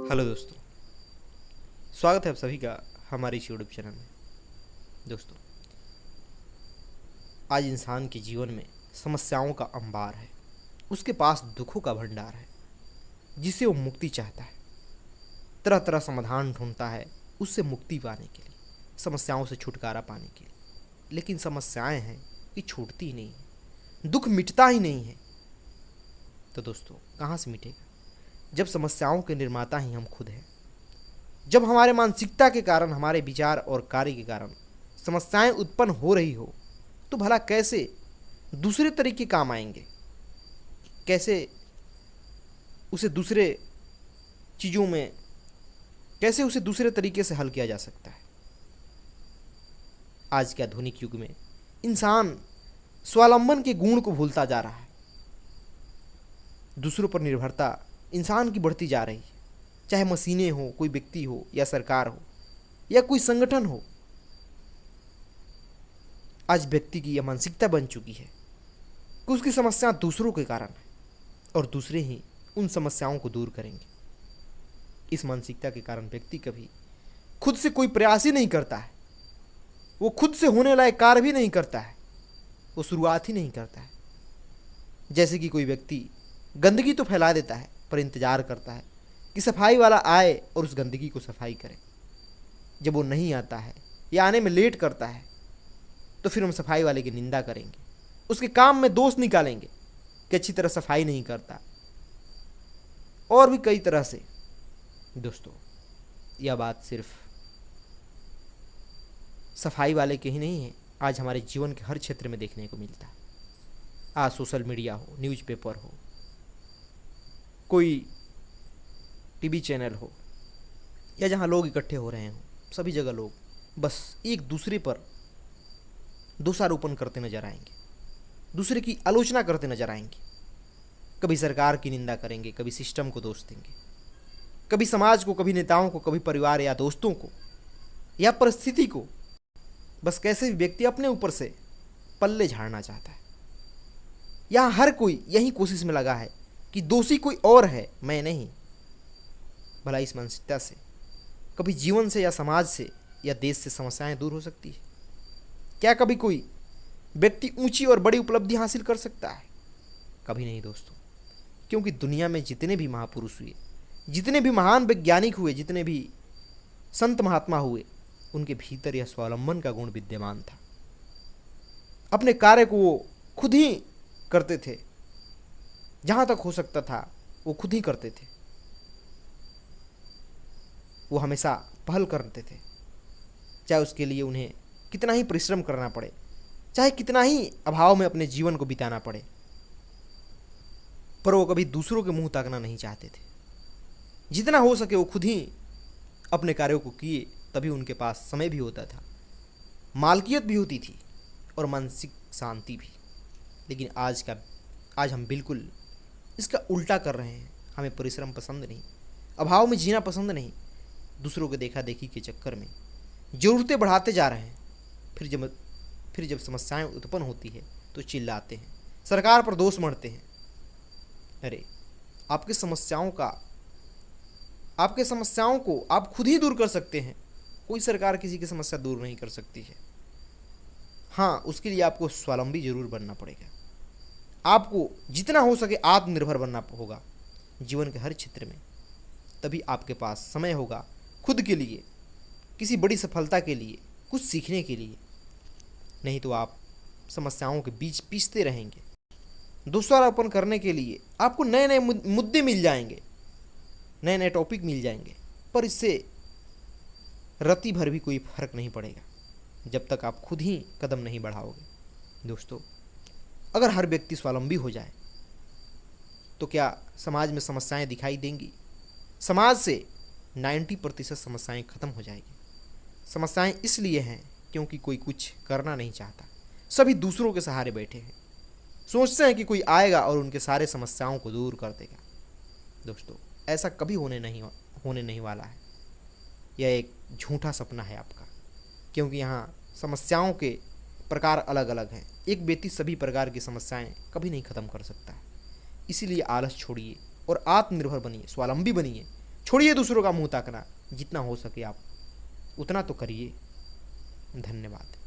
Hello दोस्तों, स्वागत है आप सभी का हमारे इस यूट्यूब चैनल में। दोस्तों, आज इंसान के जीवन में समस्याओं का अंबार है। उसके पास दुखों का भंडार है जिससे वो मुक्ति चाहता है। तरह तरह समाधान ढूंढता है उससे मुक्ति पाने के लिए, समस्याओं से छुटकारा पाने के लिए। लेकिन समस्याएं हैं कि छूटती ही नहीं है, दुख मिटता ही नहीं है। तो दोस्तों, कहाँ से मिटेगा जब समस्याओं के निर्माता ही हम खुद हैं। जब हमारे मानसिकता के कारण, हमारे विचार और कार्य के कारण समस्याएं उत्पन्न हो रही हो, तो भला कैसे दूसरे तरीके काम आएंगे? कैसे उसे दूसरे चीज़ों में, कैसे उसे दूसरे तरीके से हल किया जा सकता है? आज के आधुनिक युग में इंसान स्वावलंबन के गुण को भूलता जा रहा है। दूसरों पर निर्भरता इंसान की बढ़ती जा रही है, चाहे मशीनें हो, कोई व्यक्ति हो, या सरकार हो, या कोई संगठन हो। आज व्यक्ति की यह मानसिकता बन चुकी है कि उसकी समस्या दूसरों के कारण है और दूसरे ही उन समस्याओं को दूर करेंगे। इस मानसिकता के कारण व्यक्ति कभी खुद से कोई प्रयास ही नहीं करता है। वो खुद से होने लायक कार्य भी नहीं करता है, वो शुरुआत ही नहीं करता है। जैसे कि कोई व्यक्ति गंदगी तो फैला देता है, पर इंतजार करता है कि सफाई वाला आए और उस गंदगी को सफाई करे। जब वो नहीं आता है या आने में लेट करता है, तो फिर हम सफाई वाले की निंदा करेंगे, उसके काम में दोष निकालेंगे कि अच्छी तरह सफाई नहीं करता, और भी कई तरह से। दोस्तों, यह बात सिर्फ सफाई वाले के ही नहीं है, आज हमारे जीवन के हर क्षेत्र में देखने को मिलता है। आज सोशल मीडिया हो, न्यूज़पेपर हो, कोई टीवी चैनल हो, या जहाँ लोग इकट्ठे हो रहे हों, सभी जगह लोग बस एक दूसरे पर दोषारोपण करते नजर आएंगे, दूसरे की आलोचना करते नजर आएंगे। कभी सरकार की निंदा करेंगे, कभी सिस्टम को दोष देंगे, कभी समाज को, कभी नेताओं को, कभी परिवार या दोस्तों को, या परिस्थिति को। बस कैसे भी व्यक्ति अपने ऊपर से पल्ले झाड़ना चाहता है। यहाँ हर कोई यही कोशिश में लगा है कि दोषी कोई और है, मैं नहीं। भला इस मानसिकता से कभी जीवन से या समाज से या देश से समस्याएं दूर हो सकती है? क्या कभी कोई व्यक्ति ऊंची और बड़ी उपलब्धि हासिल कर सकता है? कभी नहीं दोस्तों। क्योंकि दुनिया में जितने भी महापुरुष हुए, जितने भी महान वैज्ञानिक हुए, जितने भी संत महात्मा हुए, उनके भीतर यह स्वावलंबन का गुण विद्यमान था। अपने कार्य को वो खुद ही करते थे, जहां तक हो सकता था वो खुद ही करते थे। वो हमेशा पहल करते थे, चाहे उसके लिए उन्हें कितना ही परिश्रम करना पड़े, चाहे कितना ही अभाव में अपने जीवन को बिताना पड़े, पर वो कभी दूसरों के मुंह ताकना नहीं चाहते थे। जितना हो सके वो खुद ही अपने कार्यों को किए, तभी उनके पास समय भी होता था, मालकियत भी होती थी और मानसिक शांति भी। लेकिन आज हम बिल्कुल इसका उल्टा कर रहे हैं। हमें परिश्रम पसंद नहीं, अभाव में जीना पसंद नहीं, दूसरों के देखा देखी के चक्कर में ज़रूरतें बढ़ाते जा रहे हैं। फिर जब समस्याएं उत्पन्न होती है तो चिल्लाते हैं, सरकार पर दोष मढ़ते हैं। अरे, आपकी समस्याओं को आप खुद ही दूर कर सकते हैं। कोई सरकार किसी की समस्या दूर नहीं कर सकती है। हाँ, उसके लिए आपको स्वावलंबी जरूर बनना पड़ेगा। आपको जितना हो सके आत्मनिर्भर बनना होगा जीवन के हर क्षेत्र में। तभी आपके पास समय होगा खुद के लिए, किसी बड़ी सफलता के लिए, कुछ सीखने के लिए। नहीं तो आप समस्याओं के बीच पीसते रहेंगे। दोषारोपण करने के लिए आपको नए नए मुद्दे मिल जाएंगे, नए नए टॉपिक मिल जाएंगे, पर इससे रत्ती भर भी कोई फर्क नहीं पड़ेगा जब तक आप खुद ही कदम नहीं बढ़ाओगे। दोस्तों, अगर हर व्यक्ति स्वावलंबी हो जाए तो क्या समाज में समस्याएं दिखाई देंगी? समाज से 90% समस्याएं खत्म हो जाएगी। समस्याएं इसलिए हैं क्योंकि कोई कुछ करना नहीं चाहता, सभी दूसरों के सहारे बैठे हैं, सोचते हैं कि कोई आएगा और उनके सारे समस्याओं को दूर कर देगा। दोस्तों, ऐसा कभी होने नहीं वाला है। यह एक झूठा सपना है आपका, क्योंकि यहाँ समस्याओं के प्रकार अलग अलग हैं। एक व्यक्ति सभी प्रकार की समस्याएं कभी नहीं खत्म कर सकता है। इसीलिए आलस छोड़िए और आत्मनिर्भर बनिए, स्वावलंबी बनिए। छोड़िए दूसरों का मुंह ताकना, जितना हो सके आप उतना तो करिए। धन्यवाद।